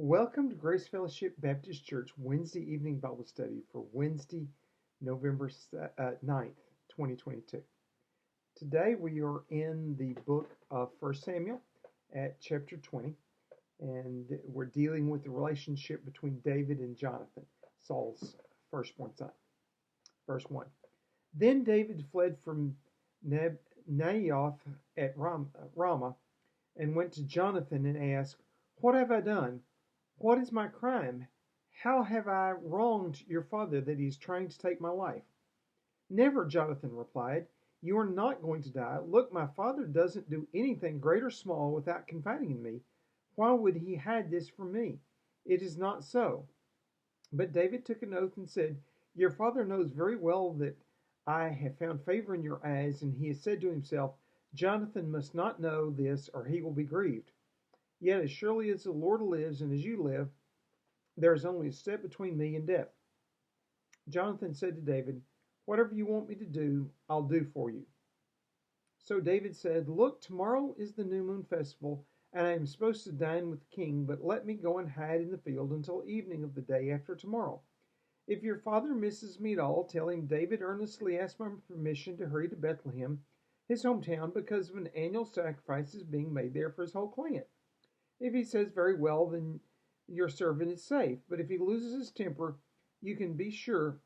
Welcome to Grace Fellowship Baptist Church Wednesday evening Bible study for Wednesday, November 9th, 2022. Today we are in the book of 1 Samuel at chapter 20, and we're dealing with the relationship between David and Jonathan, Saul's firstborn son. Verse 1. Then David fled from Naioth at Ramah and went to Jonathan and asked, "What have I done? What is my crime? How have I wronged your father that he is trying to take my life?" "Never," Jonathan replied. "You are not going to die. Look, my father doesn't do anything great or small without confiding in me. Why would he hide this from me? It is not so." But David took an oath and said, "Your father knows very well that I have found favor in your eyes, and he has said to himself, 'Jonathan must not know this or he will be grieved.' Yet as surely as the Lord lives and as you live, there is only a step between me and death." Jonathan said to David, "Whatever you want me to do, I'll do for you." So David said, "Look, tomorrow is the new moon festival, and I am supposed to dine with the king, but let me go and hide in the field until evening of the day after tomorrow. If your father misses me at all, tell him David earnestly asked my permission to hurry to Bethlehem, his hometown, because of an annual sacrifice is being made there for his whole clan. If he says very well, then your servant is safe. But if he loses his temper, you can be sure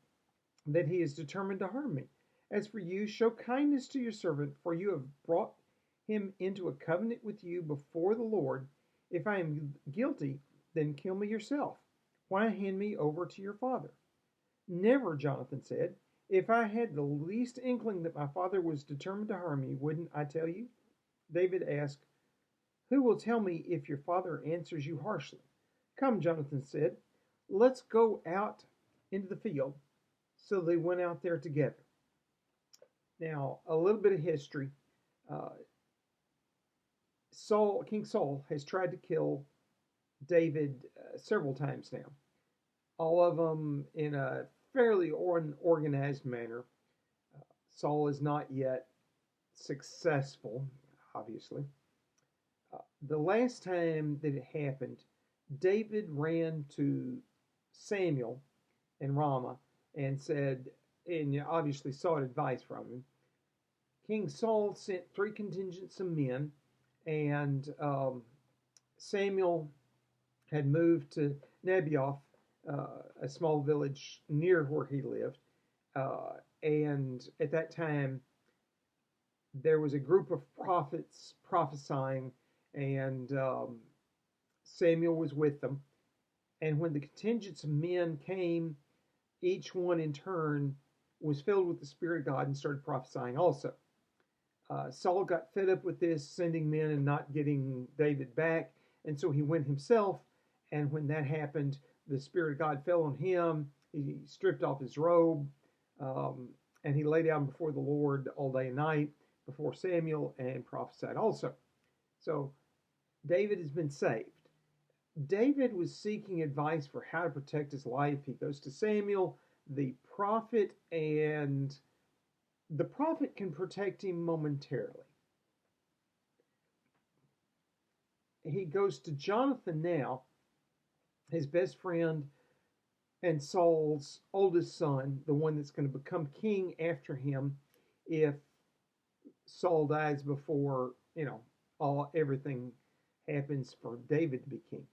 that he is determined to harm me. As for you, show kindness to your servant, for you have brought him into a covenant with you before the Lord. If I am guilty, then kill me yourself. Why hand me over to your father?" "Never," Jonathan said. "If I had the least inkling that my father was determined to harm me, wouldn't I tell you?" David asked, "Who will tell me if your father answers you harshly?" "Come," Jonathan said, "let's go out into the field." So they went out there together. Now, a little bit of history. Uh, King Saul has tried to kill David several times now, all of them in a fairly organized manner. Saul is not yet successful, obviously. The last time that it happened, David ran to Samuel in Ramah and said, and obviously sought advice from him. King Saul sent three contingents of men, and Samuel had moved to Naioth, a small village near where he lived. And at that time, there was a group of prophets prophesying, and Samuel was with them. And when the contingents of men came, each one in turn was filled with the Spirit of God and started prophesying also. Saul got fed up with this, sending men and not getting David back, and so he went himself. And when that happened, the Spirit of God fell on him. He stripped off his robe, and he lay down before the Lord all day and night before Samuel and prophesied also. So David has been saved. David was seeking advice for how to protect his life. He goes to Samuel, the prophet, and the prophet can protect him momentarily. He goes to Jonathan now, his best friend and Saul's oldest son, the one that's going to become king after him if Saul dies before, everything happens for David to be king.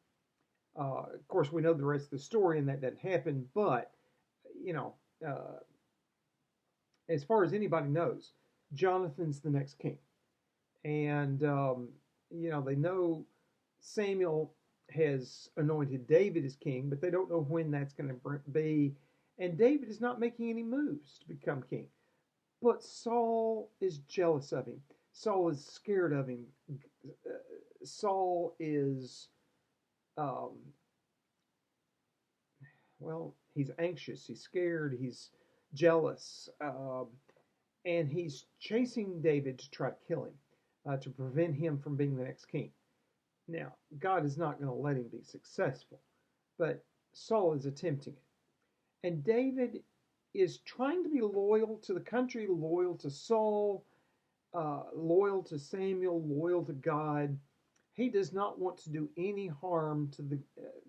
Of course, we know the rest of the story, and that doesn't happen. But as far as anybody knows, Jonathan's the next king, and they know Samuel has anointed David as king, but they don't know when that's going to be. And David is not making any moves to become king. But Saul is jealous of him. Saul is scared of him. Saul is, he's anxious, he's scared, he's jealous, and he's chasing David to try to kill him, to prevent him from being the next king. Now, God is not going to let him be successful, but Saul is attempting it. And David is trying to be loyal to the country, loyal to Saul, loyal to Samuel, loyal to God. He does not want to do any harm to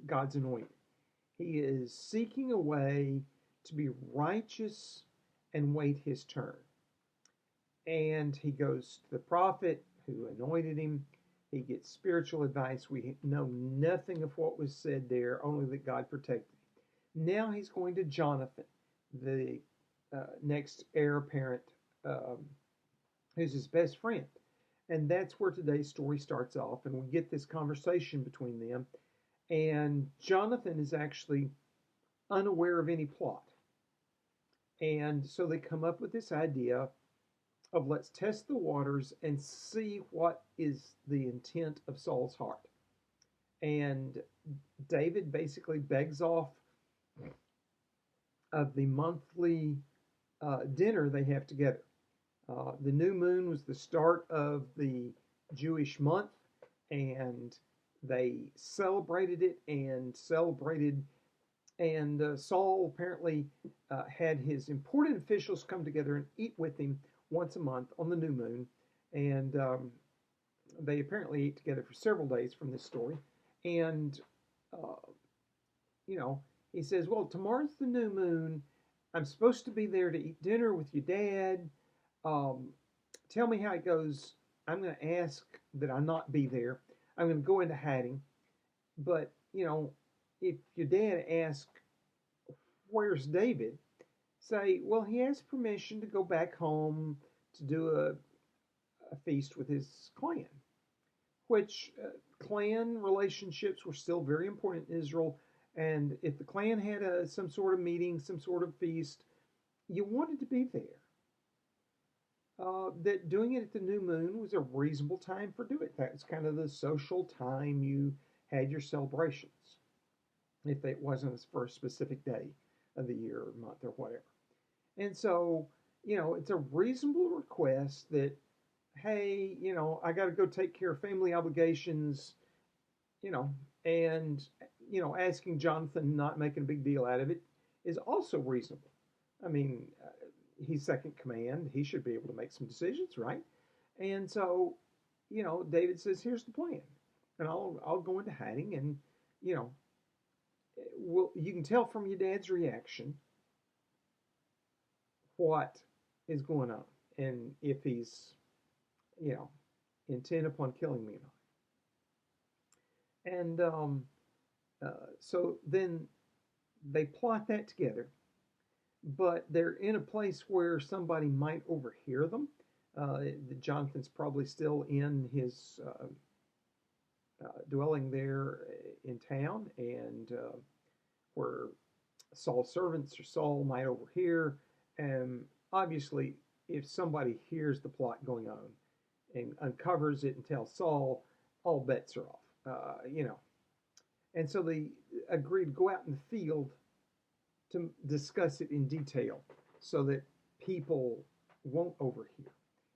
God's anointed. He is seeking a way to be righteous and wait his turn. And he goes to the prophet who anointed him. He gets spiritual advice. We know nothing of what was said there, only that God protected him. Now he's going to Jonathan, the next heir apparent, who's his best friend. And that's where today's story starts off. And we get this conversation between them. And Jonathan is actually unaware of any plot. And so they come up with this idea of let's test the waters and see what is the intent of Saul's heart. And David basically begs off of the monthly dinner they have together. The new moon was the start of the Jewish month, and they celebrated it and Saul apparently had his important officials come together and eat with him once a month on the new moon, and they apparently ate together for several days from this story. And he says, well, tomorrow's the new moon. I'm supposed to be there to eat dinner with your dad. Tell me how it goes. I'm going to ask that I not be there. I'm going to go into hiding. But, if your dad asks, where's David? Say, well, he has permission to go back home to do a feast with his clan, which clan relationships were still very important in Israel. And if the clan had some sort of meeting, some sort of feast, you wanted to be there. That doing it at the new moon was a reasonable time for doing it. That's kind of the social time you had your celebrations, if it wasn't for a specific day of the year or month or whatever. And so, it's a reasonable request that, hey, I got to go take care of family obligations, and, asking Jonathan, not making a big deal out of it, is also reasonable. I mean, he's second command. He should be able to make some decisions, right? And so, David says, here's the plan. And I'll go into hiding, and, you can tell from your dad's reaction what is going on and if he's, intent upon killing me or not. And so then they plot that together, but they're in a place where somebody might overhear them. Jonathan's probably still in his dwelling there in town, and where Saul's servants or Saul might overhear. And obviously, if somebody hears the plot going on and uncovers it and tells Saul, all bets are off, And so they agreed to go out in the field to discuss it in detail so that people won't overhear.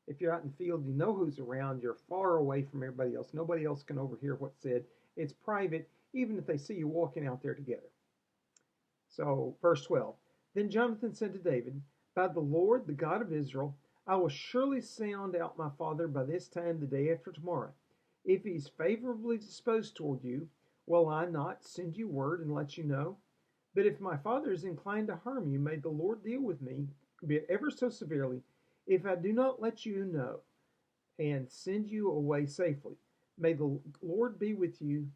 If you're out in the field, you know who's around, you're far away from everybody else. Nobody else can overhear what's said. It's private, even if they see you walking out there together. So, verse 12. Then Jonathan said to David, by the Lord, the God of Israel, I will surely sound out my father by this time the day after tomorrow. If he's favorably disposed toward you, will I not send you word and let you know? But if my father is inclined to harm you, may the Lord deal with me, be it ever so severely, if I do not let you know and send you away safely. May the Lord be with you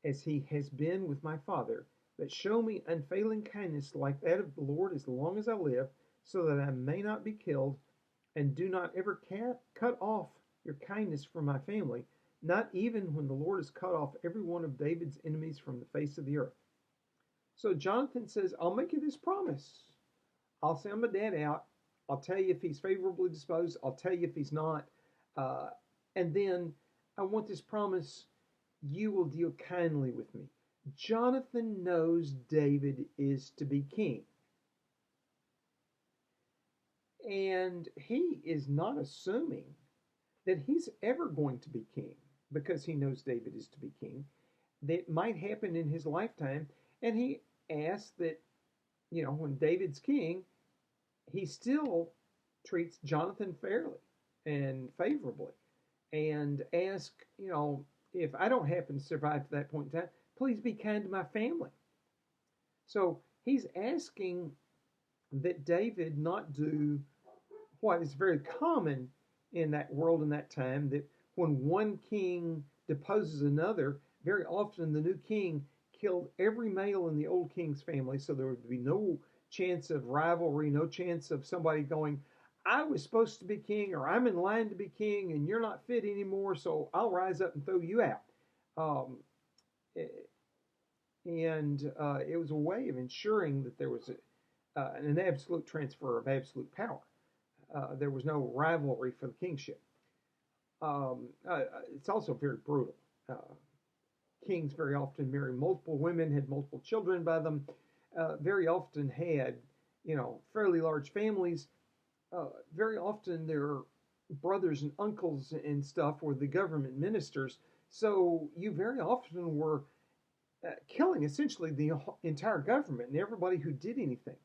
as he has been with my father, but show me unfailing kindness like that of the Lord as long as I live, so that I may not be killed, and do not ever cut off your kindness from my family, not even when the Lord has cut off every one of David's enemies from the face of the earth. So Jonathan says, I'll make you this promise. I'll send my dad out. I'll tell you if he's favorably disposed. I'll tell you if he's not. And then I want this promise, you will deal kindly with me. Jonathan knows David is to be king. And he is not assuming that he's ever going to be king because he knows David is to be king. That might happen in his lifetime. And he asks that, when David's king, he still treats Jonathan fairly and favorably. And ask, if I don't happen to survive to that point in time, Please be kind to my family. So he's asking that David not do what is very common in that world in that time, that when one king deposes another, very often the new king killed every male in the old king's family, so there would be no chance of rivalry, no chance of somebody going, I was supposed to be king, or I'm in line to be king, and you're not fit anymore, so I'll rise up and throw you out. Um, and it was a way of ensuring that there was an absolute transfer of absolute power. There was no rivalry for the kingship. It's also very brutal. Uh, Kings very often married multiple women, had multiple children by them, very often had, fairly large families. Very often their brothers and uncles and stuff were the government ministers. So you very often were killing essentially the entire government and everybody who did anything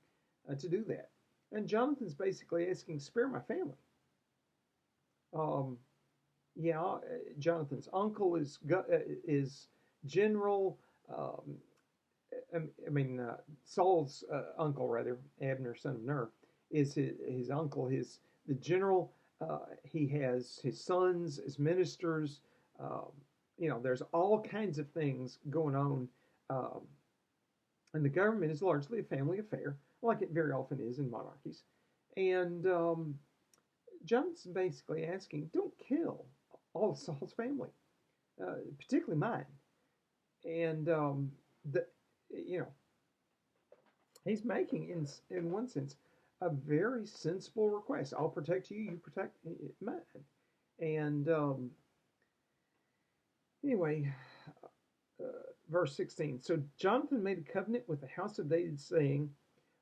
to do that. And Jonathan's basically asking, spare my family. Um, Jonathan's uncle is general. Saul's uncle, rather, Abner, son of Ner, is his uncle. The general. He has his sons as ministers. Um, there's all kinds of things going on, and the government is largely a family affair, like it very often is in monarchies. And Jonathan's basically asking, don't kill all of Saul's family, particularly mine. And you know, he's making, in one sense, a very sensible request. I'll protect you, you protect mine. And anyway, verse 16. So Jonathan made a covenant with the house of David, saying,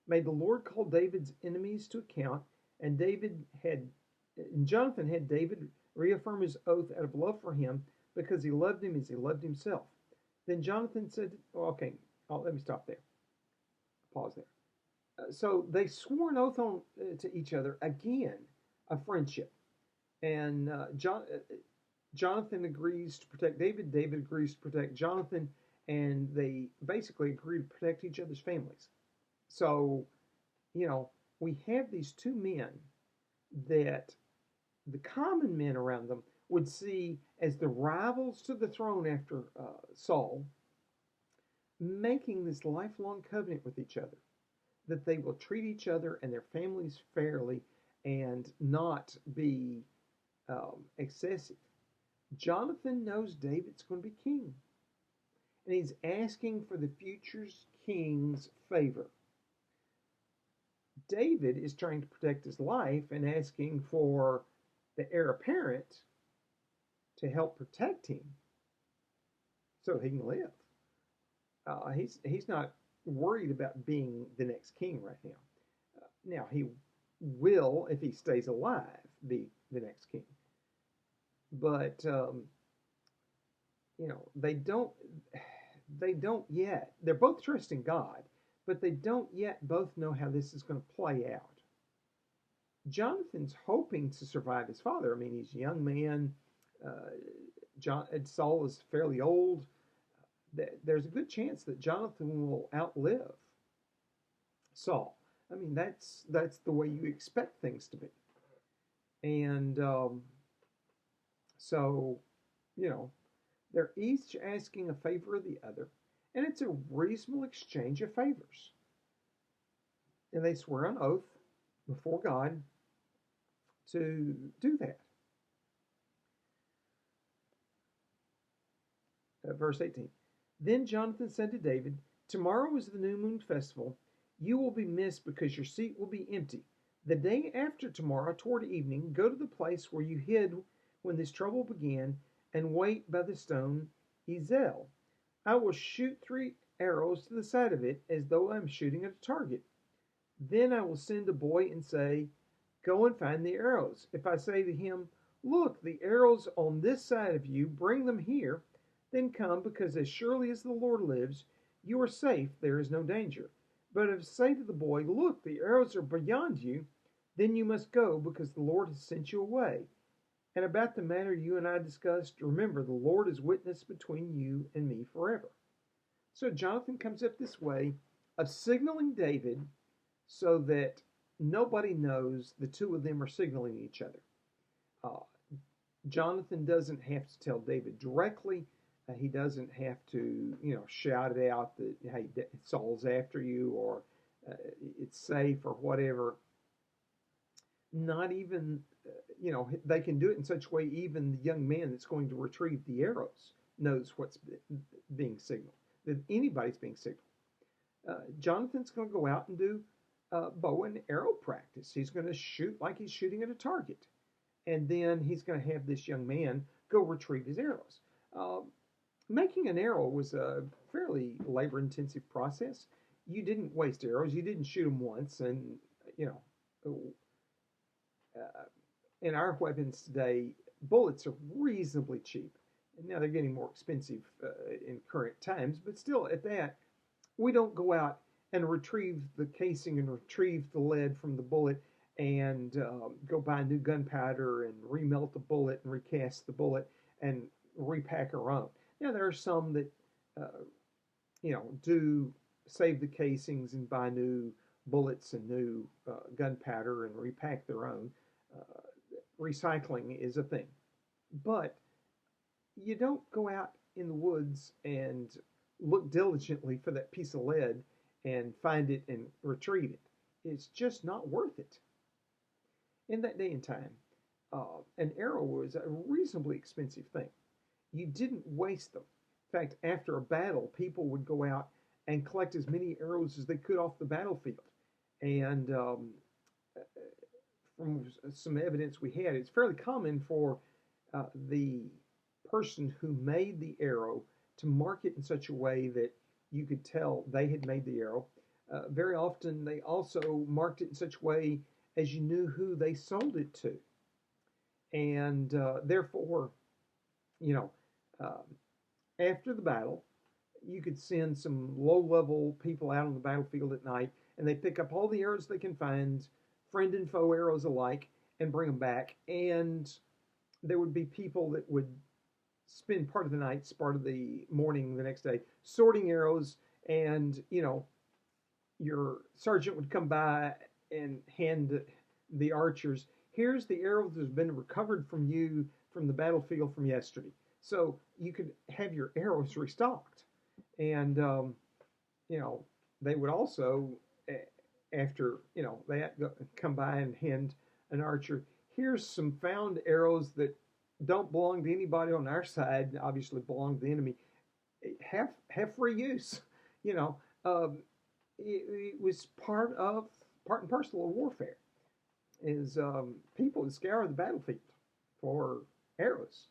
may the Lord call David's enemies to account. And Jonathan had David reaffirm his oath out of love for him, because he loved him as he loved himself. Then Jonathan said, let me stop there. Pause there. So they swore an oath to each other, again, of friendship. And Jonathan agrees to protect David. David agrees to protect Jonathan. And they basically agree to protect each other's families. So, we have these two men that the common men around them would see as the rivals to the throne after Saul, making this lifelong covenant with each other, that they will treat each other and their families fairly and not be excessive. Jonathan knows David's going to be king, and he's asking for the future king's favor. David is trying to protect his life and asking for the heir apparent to help protect him so he can live. He's not worried about being the next king right now. Now, he will, if he stays alive, be the next king. But, they don't yet. They're both trusting God, but they don't yet both know how this is going to play out. Jonathan's hoping to survive his father. I mean, he's a young man. Saul is fairly old. There's a good chance that Jonathan will outlive Saul. I mean, that's the way you expect things to be. And so, they're each asking a favor of the other, and it's a reasonable exchange of favors. And they swear on oath before God to do that. Verse 18. Then Jonathan said to David, tomorrow is the new moon festival. You will be missed because your seat will be empty. The day after tomorrow, toward evening, go to the place where you hid when this trouble began, and wait by the stone Ezel. I will shoot 3 arrows to the side of it, as though I am shooting at a target. Then I will send a boy and say, go and find the arrows. If I say to him, look, the arrows on this side of you, bring them here, then come, because as surely as the Lord lives, you are safe, there is no danger. But if I say to the boy, look, the arrows are beyond you, then you must go, because the Lord has sent you away. And about the matter you and I discussed, remember, the Lord is witness between you and me forever. So Jonathan comes up this way of signaling David so that nobody knows the two of them are signaling each other. Uh, Jonathan doesn't have to tell David directly. He doesn't have to, shout it out that, hey, Saul's after you, or it's safe, or whatever. Not even, they can do it in such a way even the young man that's going to retrieve the arrows knows what's being signaled, that anybody's being signaled. Jonathan's going to go out and do bow and arrow practice. He's going to shoot like he's shooting at a target. And then he's going to have this young man go retrieve his arrows. Making an arrow was a fairly labor-intensive process. You didn't waste arrows. You didn't shoot them once. And, in our weapons today, bullets are reasonably cheap. And now they're getting more expensive in current times. But still, at that, we don't go out and retrieve the casing and retrieve the lead from the bullet and go buy new gunpowder and remelt the bullet and recast the bullet and repack our own. Now, there are some that, do save the casings and buy new bullets and new gunpowder and repack their own. Recycling is a thing. But you don't go out in the woods and look diligently for that piece of lead and find it and retrieve it. It's just not worth it. In that day and time, an arrow was a reasonably expensive thing. You didn't waste them. In fact, after a battle, people would go out and collect as many arrows as they could off the battlefield. And from some evidence we had, it's fairly common for the person who made the arrow to mark it in such a way that you could tell they had made the arrow. Very often, they also marked it in such a way as you knew who they sold it to. And therefore, after the battle, you could send some low-level people out on the battlefield at night, and they pick up all the arrows they can find, friend and foe arrows alike, and bring them back. And there would be people that would spend part of the night, part of the morning the next day, sorting arrows, and, your sergeant would come by and hand the archers, here's the arrow that's been recovered from you from the battlefield from yesterday. So you could have your arrows restocked. And, they would also, after, they come by and hand an archer, here's some found arrows that don't belong to anybody on our side, obviously belong to the enemy. Have free use. It was part and parcel of warfare. Is people would scour the battlefield for arrows,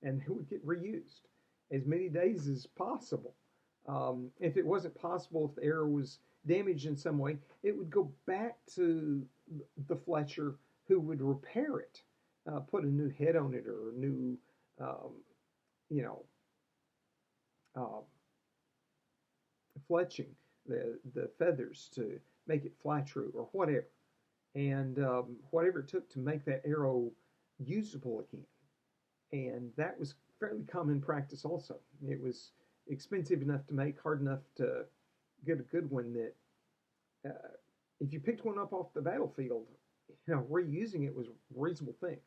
and it would get reused as many days as possible. If it wasn't possible, if the arrow was damaged in some way, it would go back to the fletcher who would repair it, put a new head on it, or a new, fletching the feathers to make it fly true or whatever. And whatever it took to make that arrow usable again. And that was fairly common practice also. It was expensive enough to make, hard enough to get a good one that if you picked one up off the battlefield, reusing it was a reasonable thing.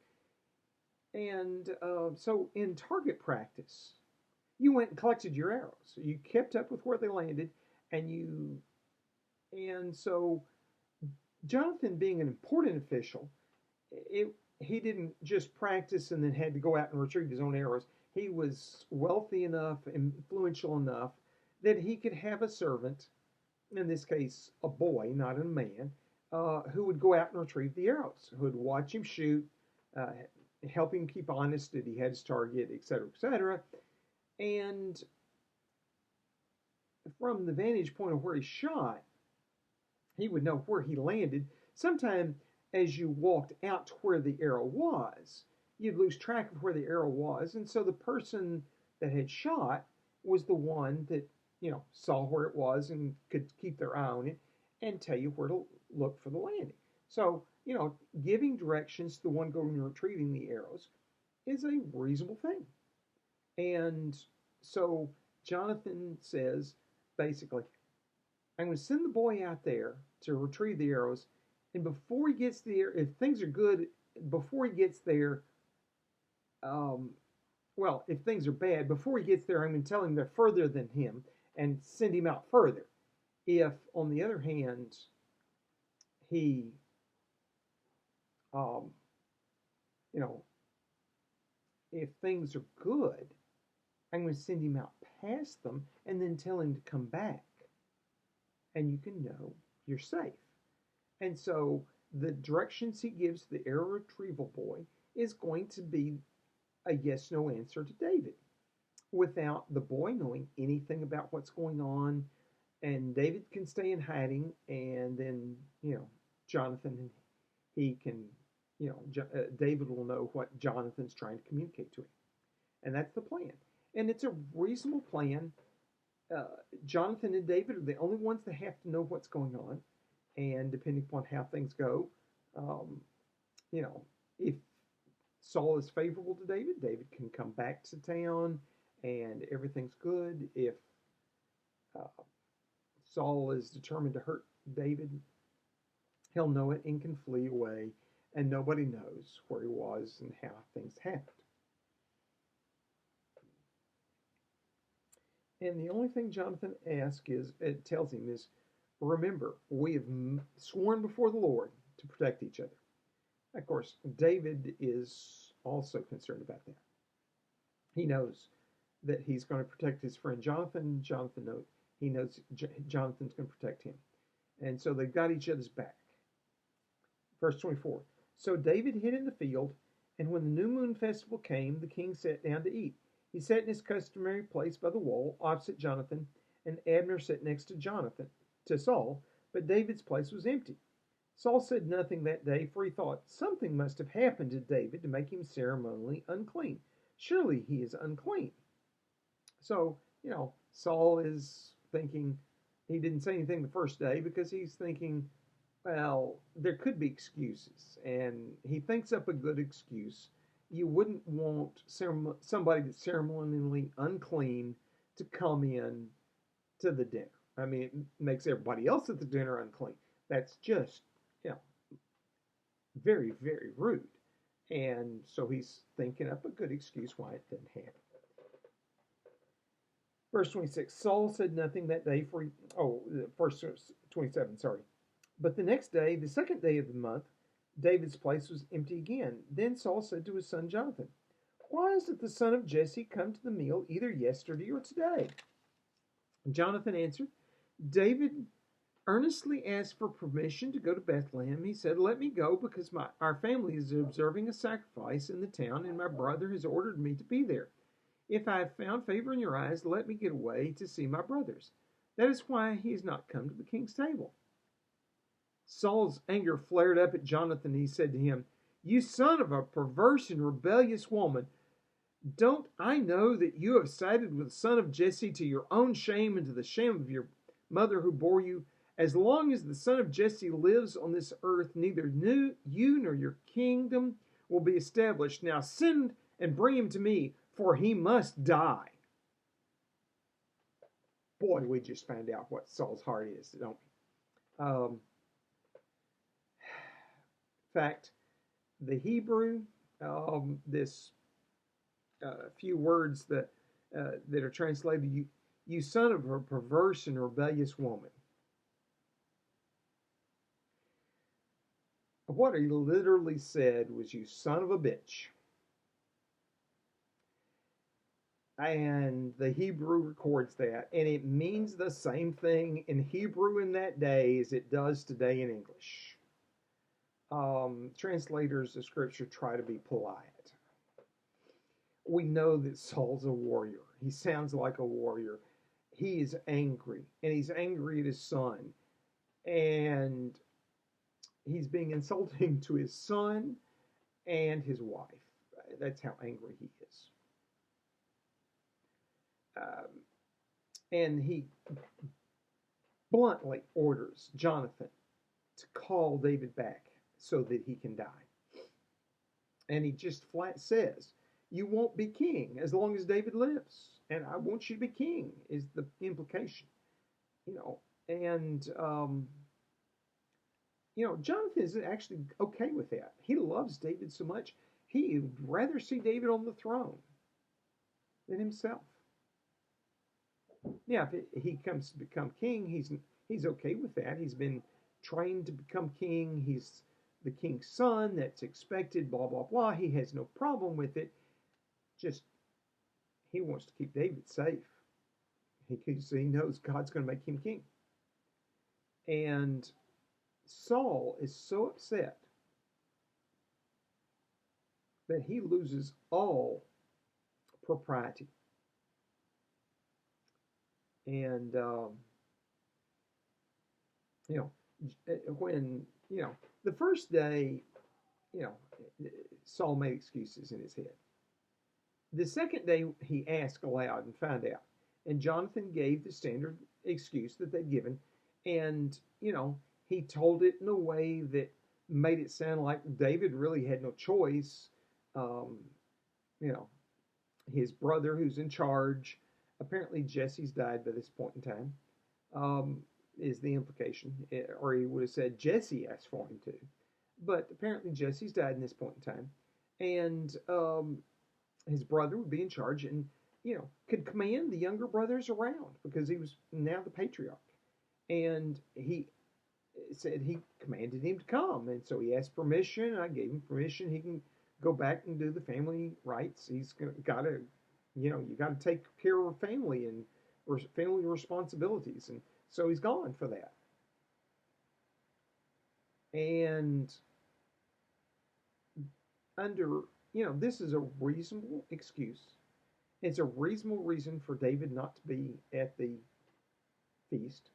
And so in target practice, you went and collected your arrows. You kept up with where they landed, and so Jonathan, being an important official, he didn't just practice and then had to go out and retrieve his own arrows. He was wealthy enough, influential enough, that he could have a servant, in this case a boy, not a man, who would go out and retrieve the arrows, who would watch him shoot, help him keep honest that he had his target, etc., etc. And from the vantage point of where he shot, he would know where he landed. Sometime as you walked out to where the arrow was, you'd lose track of where the arrow was. And so the person that had shot was the one that, saw where it was and could keep their eye on it and tell you where to look for the landing. So, giving directions to the one going and retrieving the arrows is a reasonable thing. And so Jonathan says, basically, I'm going to send the boy out there to retrieve the arrows, and before he gets there, if things are good, before he gets there, um, well, if things are bad, before he gets there, I'm going to tell him they're further than him and send him out further. If, on the other hand, he, um, you know, if things are good, I'm going to send him out past them and then tell him to come back. And you can know you're safe. And so the directions he gives the arrow retrieval boy is going to be a yes/no answer to David without the boy knowing anything about what's going on. And David can stay in hiding, and then, Jonathan, he can, David will know what Jonathan's trying to communicate to him. And that's the plan. And it's a reasonable plan. Jonathan and David are the only ones that have to know what's going on. And depending upon how things go, if Saul is favorable to David, David can come back to town and everything's good. If Saul is determined to hurt David, he'll know it and can flee away, and nobody knows where he was and how things happened. And the only thing Jonathan tells him is, remember, we have sworn before the Lord to protect each other. Of course, David is also concerned about that. He knows that he's going to protect his friend Jonathan. He knows Jonathan's going to protect him. And so they've got each other's back. Verse 24. So David hid in the field, and when the new moon festival came, the king sat down to eat. He sat in his customary place by the wall, opposite Jonathan, and Abner sat next to Saul, but David's place was empty. Saul said nothing that day, for he thought, something must have happened to David to make him ceremonially unclean. Surely he is unclean. So, Saul is thinking, he didn't say anything the first day because he's thinking, well, there could be excuses. And he thinks up a good excuse. You wouldn't want somebody that's ceremonially unclean to come in to the dinner. I mean, it makes everybody else at the dinner unclean. That's just, very, very rude. And so he's thinking up a good excuse why it didn't happen. Verse 26, Saul said nothing that day verse 27, sorry. But the next day, the second day of the month, David's place was empty again. Then Saul said to his son Jonathan, why is it the son of Jesse come to the meal either yesterday or today? Jonathan answered, David earnestly asked for permission to go to Bethlehem. He said, let me go because our family is observing a sacrifice in the town and my brother has ordered me to be there. If I have found favor in your eyes, let me get away to see my brothers. That is why he has not come to the king's table. Saul's anger flared up at Jonathan. He said to him, you son of a perverse and rebellious woman, don't I know that you have sided with the son of Jesse to your own shame and to the shame of your mother who bore you? As long as the son of Jesse lives on this earth, neither you nor your kingdom will be established. Now send and bring him to me, for he must die. Boy, we just found out what Saul's heart is, don't we? In fact, the Hebrew, this few words that are translated, you son of a perverse and rebellious woman. What he literally said was, you son of a bitch. And the Hebrew records that, and it means the same thing in Hebrew in that day as it does today in English. Translators of Scripture try to be polite. We know that Saul's a warrior. He sounds like a warrior. He is angry, and he's angry at his son. And he's being insulting to his son and his wife. That's how angry he is. And he bluntly orders Jonathan to call David back so that he can die. And he just flat says, you won't be king as long as David lives. And I want you to be king, is the implication. you know, and Jonathan is actually okay with that. He loves David so much, he'd rather see David on the throne than himself. Yeah, if he comes to become king, he's okay with that. He's been trained to become king. He's the king's son. That's expected. Blah blah blah. He has no problem with it. Just he wants to keep David safe. He knows God's going to make him king. And Saul is so upset that he loses all propriety. And you know, when the first day, you know, Saul made excuses in his head. The second day, he asked aloud and found out, and Jonathan gave the standard excuse that they'd given, and he told it in a way that made it sound like David really had no choice. Um, you know, his brother, who's in charge, apparently Jesse's died by this point in time. Is the implication, or he would have said Jesse asked for him to, but apparently Jesse's died in this point in time, and his brother would be in charge, and could command the younger brothers around because he was now the patriarch, and he said he commanded him to come, and so he asked permission. I gave him permission. He can go back and do the family rights. He's got to, you got to take care of family and family responsibilities, and so he's gone for that. And under, this is a reasonable excuse. It's a reasonable reason for David not to be at the feast.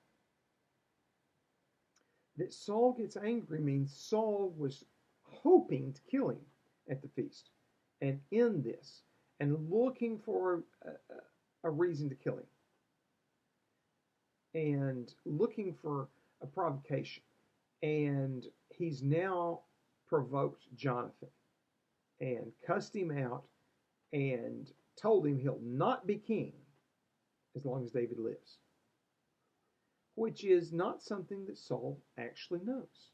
That Saul gets angry means Saul was hoping to kill him at the feast and end this and looking for a reason to kill him and looking for a provocation. And he's now provoked Jonathan and cussed him out and told him he'll not be king as long as David lives, which is not something that Saul actually knows.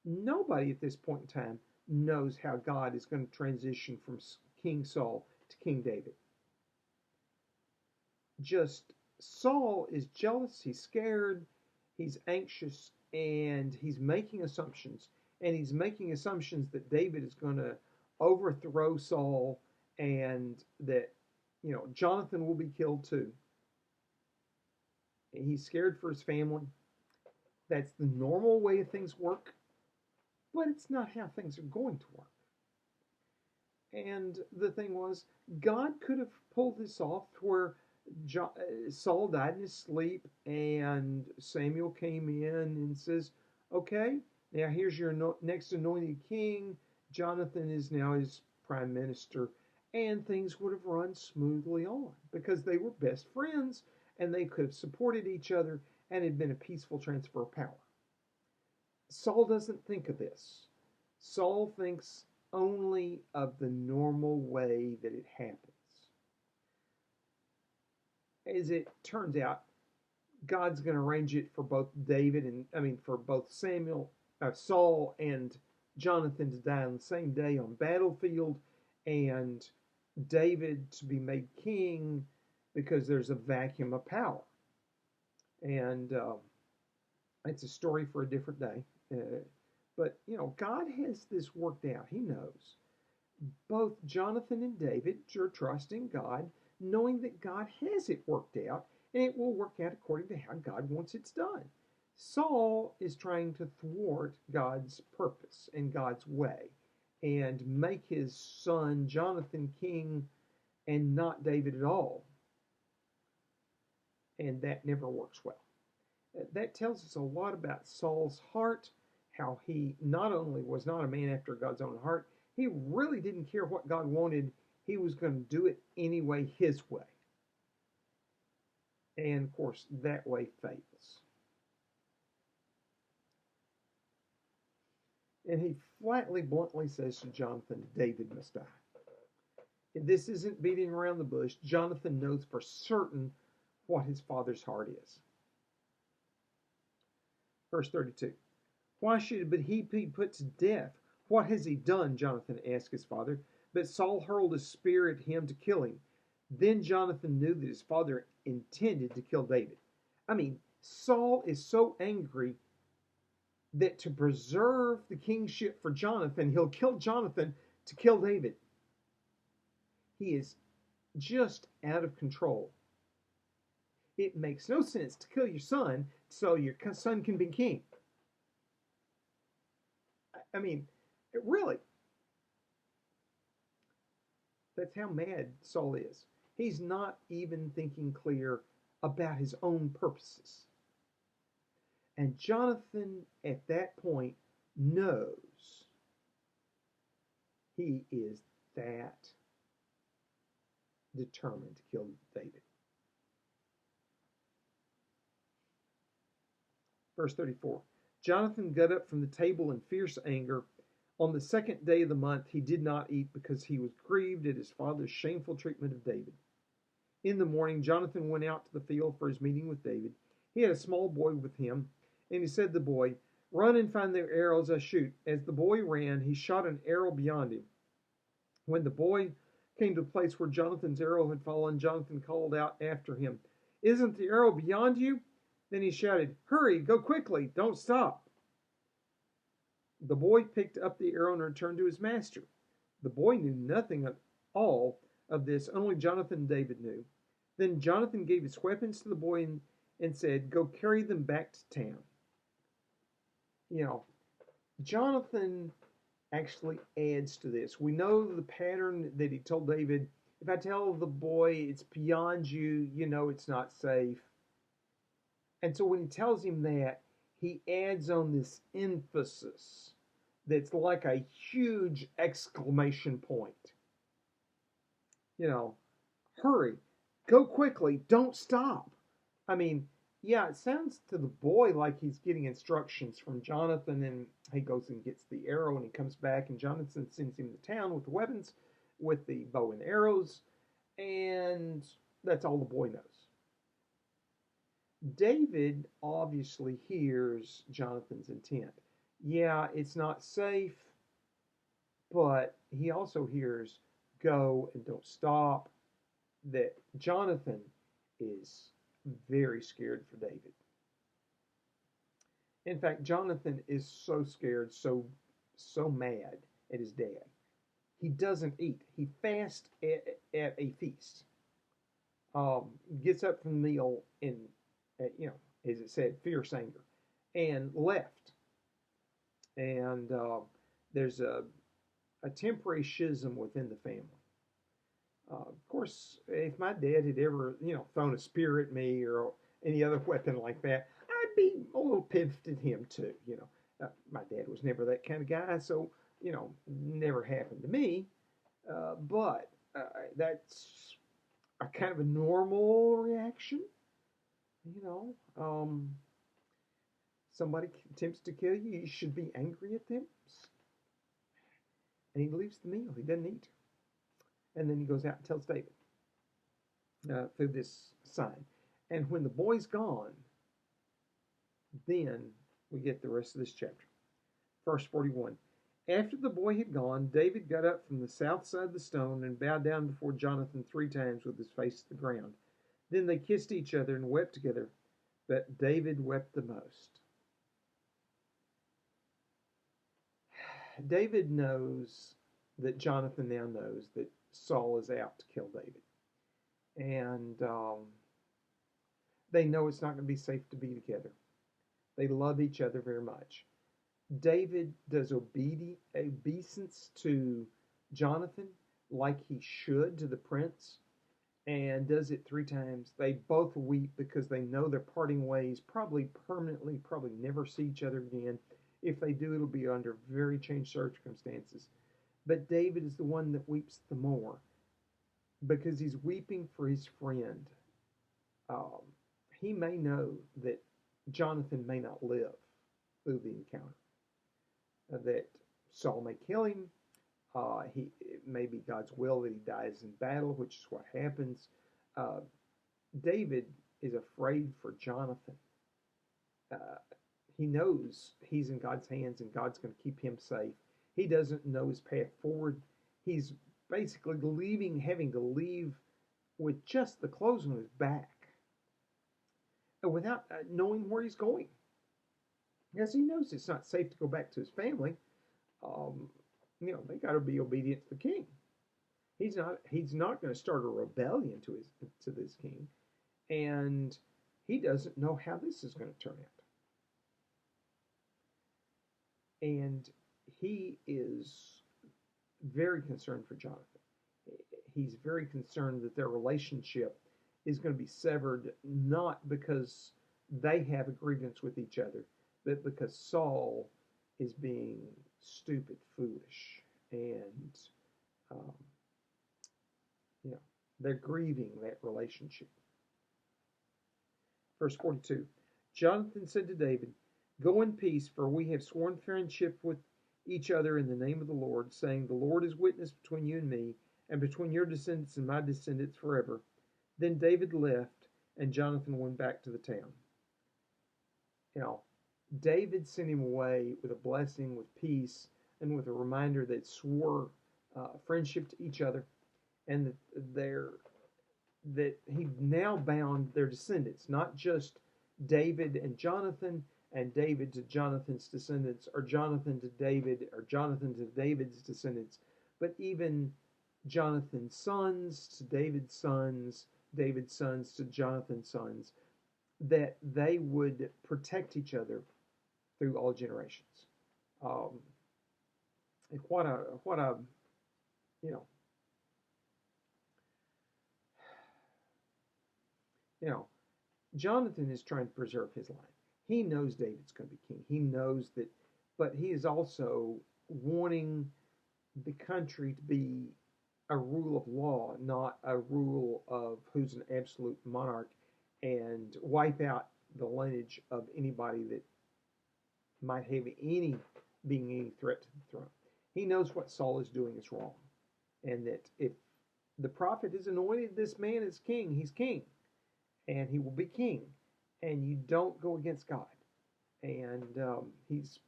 Nobody at this point in time knows how God is going to transition from King Saul to King David. Just Saul is jealous, he's scared, he's anxious, and he's making assumptions. And he's making assumptions that David is going to overthrow Saul and that, Jonathan will be killed too. He's scared for his family. That's the normal way things work, but it's not how things are going to work. And the thing was, God could have pulled this off where Saul died in his sleep, and Samuel came in and says, okay, now here's your next anointed king. Jonathan is now his prime minister, and things would have run smoothly on because they were best friends and they could have supported each other and it had been a peaceful transfer of power. Saul doesn't think of this. Saul thinks only of the normal way that it happens. As it turns out, God's going to arrange it for both for both Saul and Jonathan to die on the same day on battlefield, and David to be made king because there's a vacuum of power. And it's a story for a different day. But God has this worked out. He knows. Both Jonathan and David are trusting God, knowing that God has it worked out, and it will work out according to how God wants it done. Saul is trying to thwart God's purpose and God's way and make his son Jonathan king and not David at all. And that never works well. That tells us a lot about Saul's heart, how he not only was not a man after God's own heart, he really didn't care what God wanted. He was going to do it anyway, his way. And of course, that way fails. And he flatly, bluntly says to Jonathan, David must die. And this isn't beating around the bush. Jonathan knows for certain what his father's heart is. Verse 32. Why should he be put to death? What has he done? Jonathan asked his father. But Saul hurled a spear at him to kill him. Then Jonathan knew that his father intended to kill David. I mean, Saul is so angry that to preserve the kingship for Jonathan, he'll kill Jonathan to kill David. He is just out of control. It makes no sense to kill your son so your son can be king. I mean, really. That's how mad Saul is. He's not even thinking clear about his own purposes. And Jonathan, at that point, knows he is that determined to kill David. Verse 34. Jonathan got up from the table in fierce anger. On the second day of the month, he did not eat because he was grieved at his father's shameful treatment of David. In the morning, Jonathan went out to the field for his meeting with David. He had a small boy with him, and he said to the boy, "Run and find the arrows I shoot." As the boy ran, he shot an arrow beyond him. When the boy came to the place where Jonathan's arrow had fallen, Jonathan called out after him, "Isn't the arrow beyond you?" Then he shouted, "Hurry, go quickly, don't stop." The boy picked up the arrow and returned to his master. The boy knew nothing at all of this, only Jonathan and David knew. Then Jonathan gave his weapons to the boy and said, "Go carry them back to town." You know, Jonathan actually adds to this. We know the pattern that he told David, if I tell the boy it's beyond you, you know it's not safe. And so when he tells him that, he adds on this emphasis that's like a huge exclamation point. You know, hurry, go quickly, don't stop. I mean, yeah, it sounds to the boy like he's getting instructions from Jonathan, and he goes and gets the arrow, and he comes back, and Jonathan sends him to town with the weapons, with the bow and arrows, and that's all the boy knows. David obviously hears Jonathan's intent. Yeah, it's not safe, but he also hears go and don't stop, that Jonathan is very scared for David. In fact, Jonathan is so scared, so mad at his dad. He doesn't eat. He fasts at a feast. Gets up from the meal in, as it said, fierce anger, and left. And there's a temporary schism within the family. Of course, if my dad had ever, thrown a spear at me or any other weapon like that, I'd be a little pissed at him too. My dad was never that kind of guy, so never happened to me. But that's a kind of a normal reaction. Somebody attempts to kill you, you should be angry at them. And he leaves the meal. He doesn't eat. And then he goes out and tells David through this sign. And when the boy's gone, then we get the rest of this chapter. Verse 41. After the boy had gone, David got up from the south side of the stone and bowed down before Jonathan 3 times with his face to the ground. Then they kissed each other and wept together, but David wept the most. David knows that Jonathan now knows that Saul is out to kill David. And they know it's not going to be safe to be together. They love each other very much. David does obeisance to Jonathan like he should to the prince, and does it 3 times. They both weep because they know they're parting ways, probably permanently, probably never see each other again. If they do, it'll be under very changed circumstances. But David is the one that weeps the more because he's weeping for his friend. He may know that Jonathan may not live through the encounter, that Saul may kill him. It may be God's will that he dies in battle, which is what happens. David is afraid for Jonathan. Uh, he knows he's in God's hands and God's going to keep him safe. He doesn't know his path forward. He's basically having to leave with just the clothes on his back without knowing where he's going. Because he knows it's not safe to go back to his family. Um, they got to be obedient to the king. He's not going to start a rebellion to this king, and he doesn't know how this is going to turn out. And he is very concerned for Jonathan. He's very concerned that their relationship is going to be severed, not because they have a grievance with each other, but because Saul is being stupid, foolish, and um, you know they're grieving that relationship. Verse 42. Jonathan said to David, "Go in peace, for we have sworn friendship with each other in the name of the Lord, saying, 'The Lord is witness between you and me, and between your descendants and my descendants forever.'" Then David left, and Jonathan went back to the town. Now, David sent him away with a blessing, with peace, and with a reminder that swore friendship to each other, and that he now bound their descendants, not just David and Jonathan, and David to Jonathan's descendants, or Jonathan to David, or Jonathan to David's descendants, but even Jonathan's sons to David's sons to Jonathan's sons, that they would protect each other through all generations. Um, what a you know you know Jonathan is trying to preserve his line. He knows David's going to be king. He knows that, but he is also wanting the country to be a rule of law, not a rule of who's an absolute monarch, and wipe out the lineage of anybody that might have any threat to the throne. He knows what Saul is doing is wrong, and that if the prophet is anointed, this man is king. He's king, and he will be king, and you don't go against God. And he's,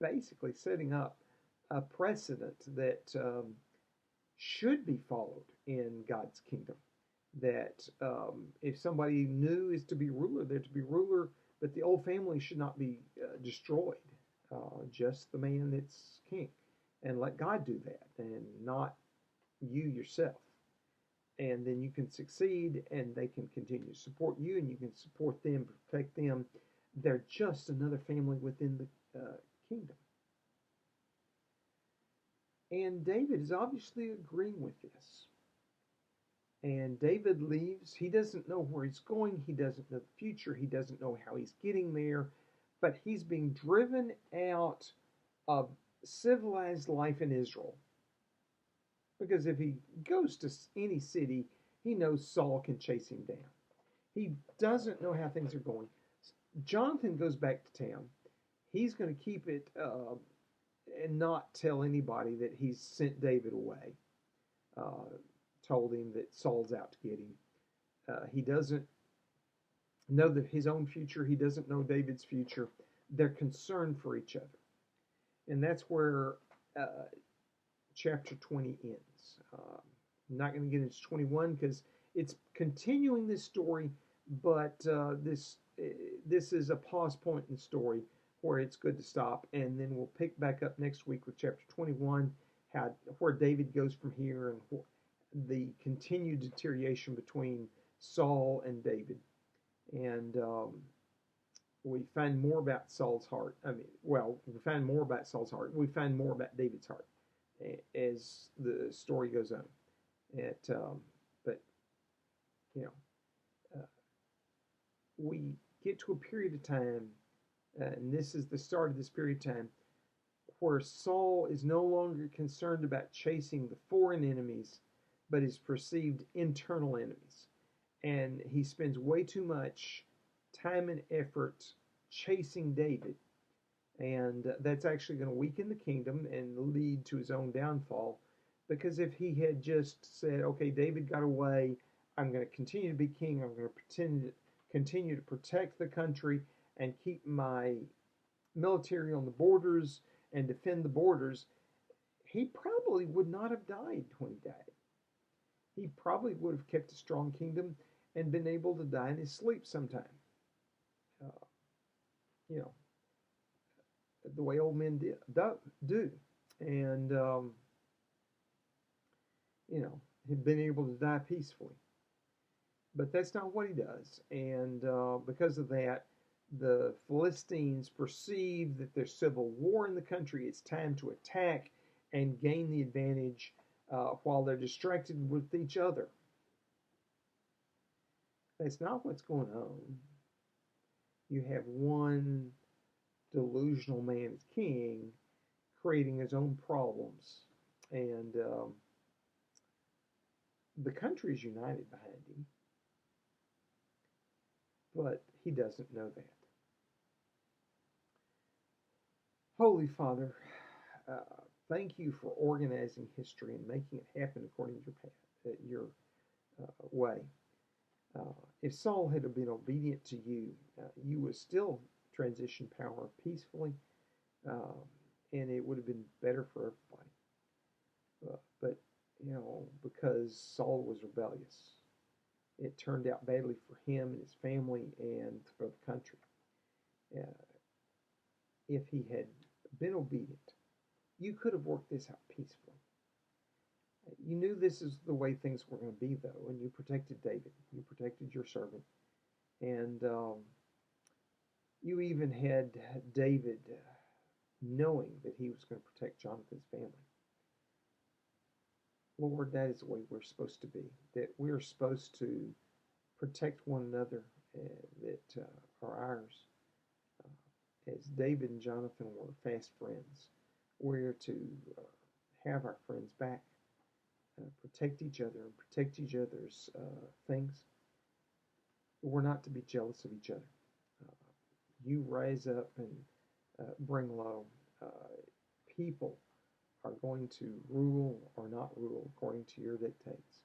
basically setting up a precedent that should be followed in God's kingdom. That if somebody new is to be ruler, they're to be ruler, but the old family should not be destroyed. Just the man that's king, and let God do that, and not you yourself. And then you can succeed, and they can continue to support you, and you can support them, protect them. They're just another family within the kingdom. And David is obviously agreeing with this. And David leaves. He doesn't know where he's going. He doesn't know the future. He doesn't know how he's getting there. But he's being driven out of civilized life in Israel. Because if he goes to any city, he knows Saul can chase him down. He doesn't know how things are going. Jonathan goes back to town. He's going to keep it and not tell anybody that he's sent David away. Told him that Saul's out to get him. He doesn't know that his own future. He doesn't know David's future. They're concerned for each other. And that's where chapter 20 ends. I'm not going to get into 21 because it's continuing this story, but this is a pause point in the story where it's good to stop, and then we'll pick back up next week with chapter 21, where David goes from here, and the continued deterioration between Saul and David. And we find more about Saul's heart. We find more about Saul's heart. We find more about David's heart as the story goes on. We get to a period of time, and this is the start of this period of time, where Saul is no longer concerned about chasing the foreign enemies, but his perceived internal enemies. And he spends way too much time and effort chasing David. And that's actually going to weaken the kingdom and lead to his own downfall. Because if he had just said, okay, David got away, I'm going to continue to be king. I'm going to continue to protect the country and keep my military on the borders and defend the borders, he probably would not have died when he died. He probably would have kept a strong kingdom and been able to die in his sleep sometime. Uh, you know, the way old men do. And, had been able to die peacefully. But that's not what he does. And because of that, the Philistines perceive that there's civil war in the country. It's time to attack and gain the advantage while they're distracted with each other. That's not what's going on. You have one delusional man as king creating his own problems. And the country is united behind him. But he doesn't know that. Holy Father, thank you for organizing history and making it happen according to your way. If Saul had been obedient to you, you would still transition power peacefully, and it would have been better for everybody. But because Saul was rebellious, it turned out badly for him and his family and for the country. If he had been obedient, you could have worked this out peacefully. You knew this is the way things were going to be, though, and you protected David. You protected your servant. And you even had David knowing that he was going to protect Jonathan's family. Lord, that is the way we're supposed to be, that we're supposed to protect one another that are ours. As David and Jonathan were fast friends, we're to have our friends back, protect each other and protect each other's things. We're not to be jealous of each other. You rise up and bring low. People are going to rule or not rule according to your dictates.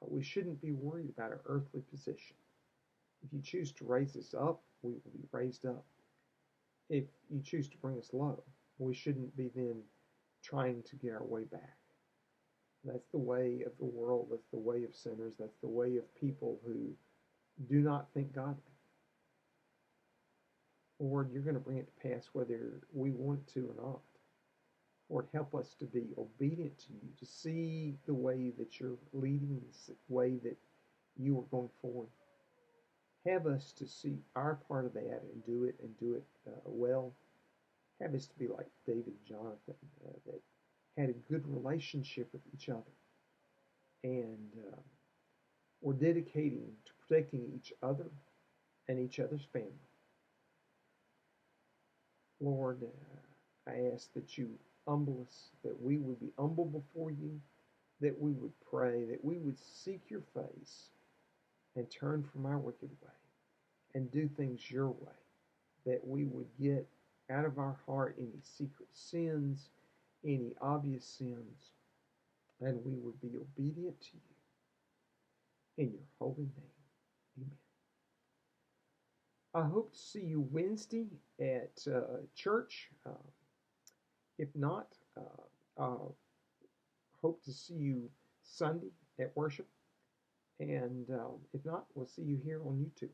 We shouldn't be worried about our earthly position. If you choose to raise us up, we will be raised up. If you choose to bring us low, we shouldn't be then trying to get our way back. That's the way of the world. That's the way of sinners. That's the way of people who do not think godly. Lord, you're going to bring it to pass whether we want to or not. Lord, help us to be obedient to you, to see the way that you're leading, the way that you are going forward. Have us to see our part of that and do it well. Have us to be like David and Jonathan, that had a good relationship with each other. And we're dedicating to protecting each other and each other's family. Lord, I ask that you humble us, that we would be humble before you, that we would pray, that we would seek your face and turn from our wicked way and do things your way, that we would get out of our heart any secret sins, any obvious sins, and we would be obedient to you. In your holy name, amen. I hope to see you Wednesday at church. If not, I hope to see you Sunday at worship. And if not, we'll see you here on YouTube.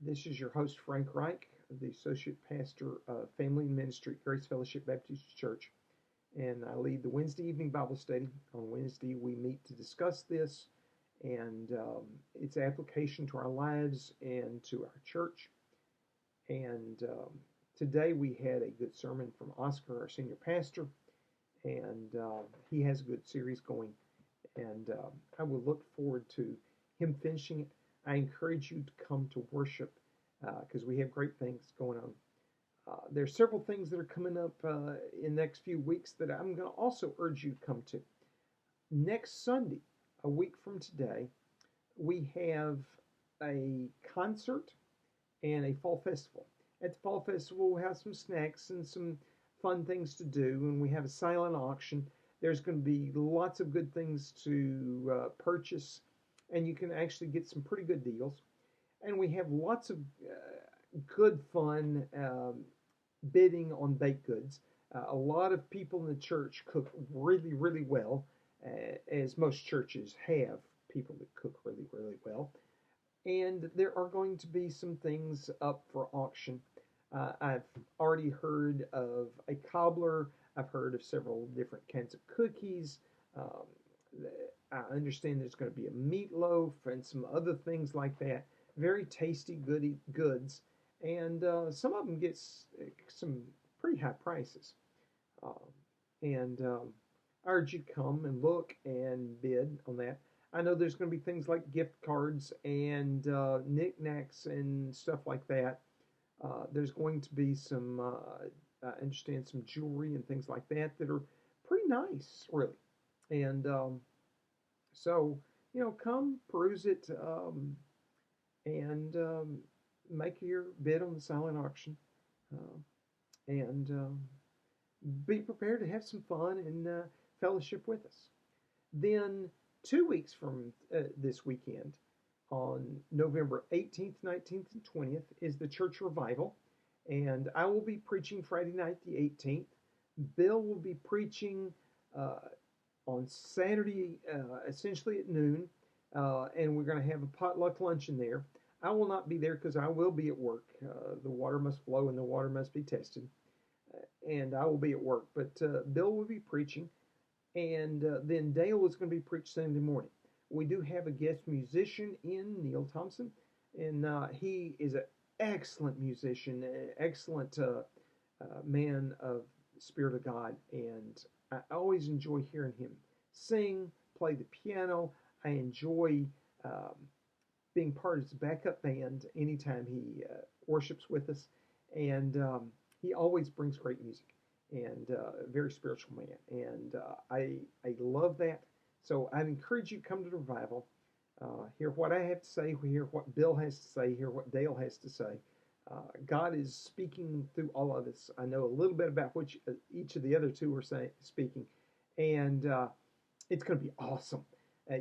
This is your host, Frank Reich, the Associate Pastor of Family Ministry at Grace Fellowship Baptist Church. And I lead the Wednesday evening Bible study. On Wednesday, we meet to discuss this and its application to our lives and to our church. And today we had a good sermon from Oscar, our senior pastor, and he has a good series going. And I will look forward to him finishing it. I encourage you to come to worship because we have great things going on. There's several things that are coming up in the next few weeks that I'm going to also urge you to come to. Next Sunday, a week from today, we have a concert and a fall festival. At the fall festival, we'll have some snacks and some fun things to do, and we have a silent auction. There's going to be lots of good things to purchase, and you can actually get some pretty good deals. And we have lots of good fun bidding on baked goods. A lot of people in the church cook really, really well, as most churches have people that cook really, really well. And there are going to be some things up for auction. I've already heard of a cobbler. I've heard of several different kinds of cookies. Um, I understand there's going to be a meatloaf and some other things like that. Very tasty goody goods, and some of them get some pretty high prices. Um, and I urge you to come and look and bid on that. I know there's going to be things like gift cards and knickknacks and stuff like that. There's going to be some, I understand, some jewelry and things like that that are pretty nice, really. And so, come peruse it and make your bid on the silent auction. Uh, and be prepared to have some fun and fellowship with us. Then, 2 weeks from this weekend, on November 18th, 19th, and 20th, is the church revival. And I will be preaching Friday night, the 18th. Bill will be preaching uh, on Saturday, essentially at noon. And we're going to have a potluck luncheon there. I will not be there because I will be at work. The water must flow and the water must be tested. And I will be at work. But Bill will be preaching. And then Dale is going to be preached Sunday morning. We do have a guest musician in Neil Thompson, and he is an excellent musician, an excellent man of Spirit of God, and I always enjoy hearing him sing, play the piano. I enjoy um, being part of his backup band anytime he worships with us, and he always brings great music and a very spiritual man, and I love that. So I'd encourage you to come to the revival, hear what I have to say, hear what Bill has to say, hear what Dale has to say. God is speaking through all of us. I know a little bit about which each of the other two are speaking, and it's going to be awesome.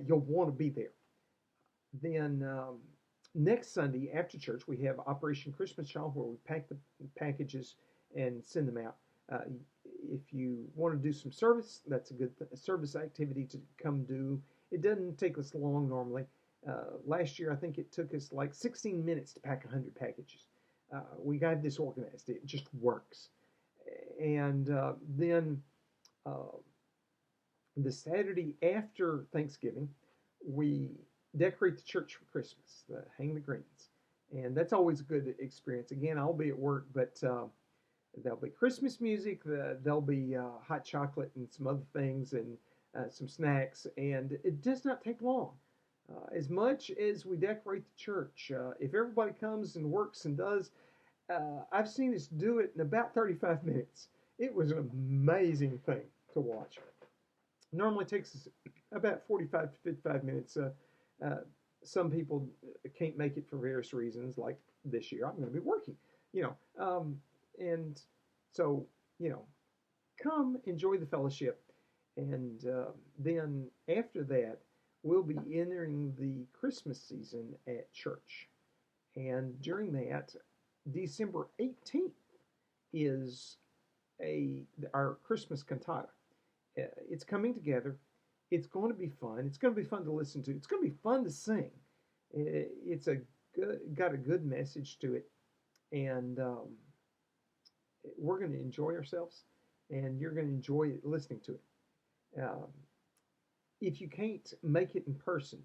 You'll want to be there. Then next Sunday after church, we have Operation Christmas Child, where we pack the packages and send them out. Uh, if you want to do some service, that's a good service activity to come do. It doesn't take us long normally. Last year, I think it took us like 16 minutes to pack 100 packages. We got this organized. It just works. And then uh, the Saturday after Thanksgiving, we decorate the church for Christmas, hang the greens. And that's always a good experience. Again, I'll be at work, but there'll be Christmas music, there'll be hot chocolate and some other things and some snacks, and it does not take long. As much as we decorate the church, if everybody comes and works and does, I've seen us do it in about 35 minutes. It was an amazing thing to watch. Normally takes us about 45 to 55 minutes. Uh, some people can't make it for various reasons, like this year I'm going to be working, you know. And so, come enjoy the fellowship. And then after that, we'll be entering the Christmas season at church. And during that, December 18th is our Christmas cantata. It's coming together. It's going to be fun. It's going to be fun to listen to. It's going to be fun to sing. It's got a good message to it. And we're going to enjoy ourselves, and you're going to enjoy listening to it. If you can't make it in person,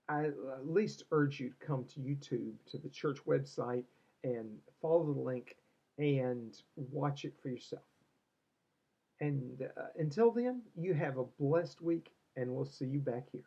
I at least urge you to come to YouTube, to the church website, and follow the link and watch it for yourself. And until then, you have a blessed week, and we'll see you back here.